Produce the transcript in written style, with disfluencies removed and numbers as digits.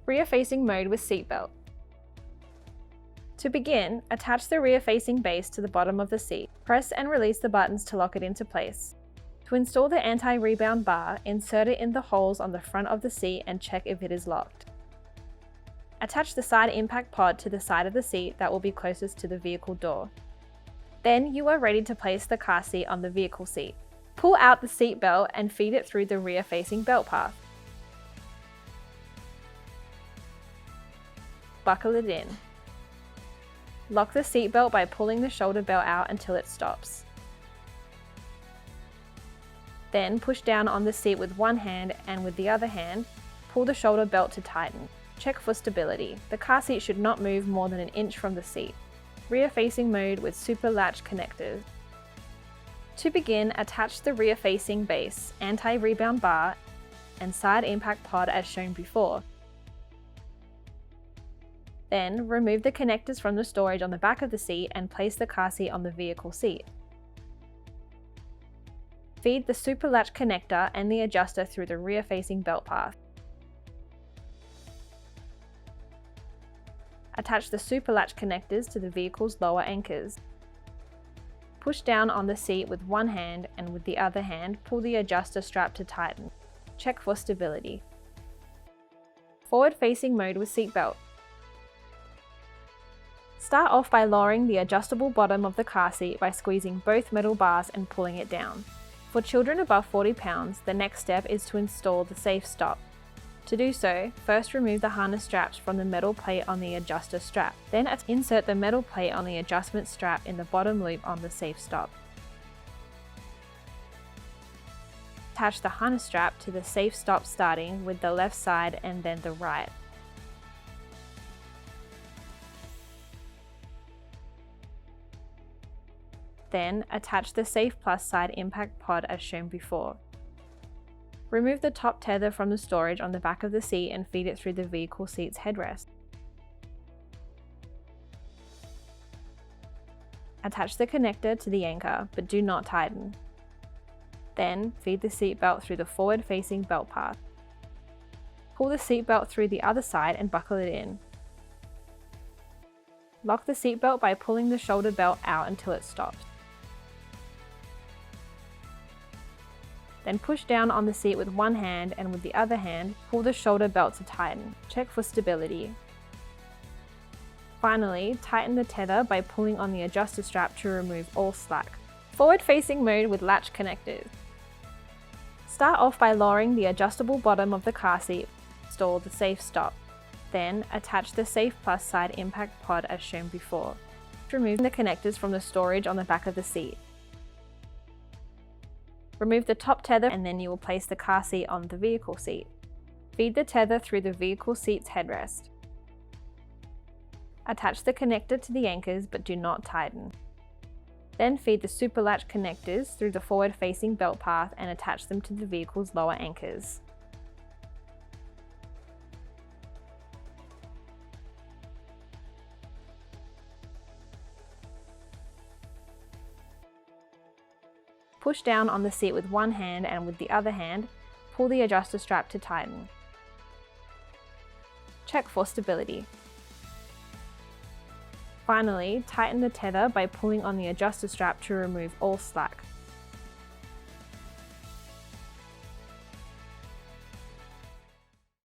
Rear-facing mode with seatbelt. To begin, attach the rear-facing base to the bottom of the seat. Press and release the buttons to lock it into place. To install the anti-rebound bar, insert it in the holes on the front of the seat and check if it is locked. Attach the side impact pod to the side of the seat that will be closest to the vehicle door. Then you are ready to place the car seat on the vehicle seat. Pull out the seat belt and feed it through the rear-facing belt path. Buckle it in. Lock the seat belt by pulling the shoulder belt out until it stops. Then push down on the seat with one hand and with the other hand, pull the shoulder belt to tighten. Check for stability. The car seat should not move more than an inch from the seat. Rear-facing mode with super latch connectors. To begin, attach the rear-facing base, anti-rebound bar, and side impact pod as shown before. Then, remove the connectors from the storage on the back of the seat and place the car seat on the vehicle seat. Feed the super latch connector and the adjuster through the rear-facing belt path. Attach the super latch connectors to the vehicle's lower anchors. Push down on the seat with one hand and with the other hand, pull the adjuster strap to tighten. Check for stability. Forward-facing mode with seatbelt. Start off by lowering the adjustable bottom of the car seat by squeezing both metal bars and pulling it down. For children above 40 pounds, the next step is to install the safe stop. To do so, first remove the harness straps from the metal plate on the adjuster strap. Then insert the metal plate on the adjustment strap in the bottom loop on the safe stop. Attach the harness strap to the safe stop starting with the left side and then the right. Then, attach the Safe Plus side impact pod as shown before. Remove the top tether from the storage on the back of the seat and feed it through the vehicle seat's headrest. Attach the connector to the anchor, but do not tighten. Then, feed the seat belt through the forward-facing belt path. Pull the seat belt through the other side and buckle it in. Lock the seat belt by pulling the shoulder belt out until it stops. Then push down on the seat with one hand and with the other hand, pull the shoulder belt to tighten. Check for stability. Finally, tighten the tether by pulling on the adjuster strap to remove all slack. Forward-facing mode with latch connectors. Start off by lowering the adjustable bottom of the car seat. Install the safe stop. Then, attach the Safe Plus side impact pod as shown before. Remove the connectors from the storage on the back of the seat. Remove the top tether and then you will place the car seat on the vehicle seat. Feed the tether through the vehicle seat's headrest. Attach the connector to the anchors but do not tighten. Then feed the super latch connectors through the forward-facing belt path and attach them to the vehicle's lower anchors. Push down on the seat with one hand and with the other hand, pull the adjuster strap to tighten. Check for stability. Finally, tighten the tether by pulling on the adjuster strap to remove all slack.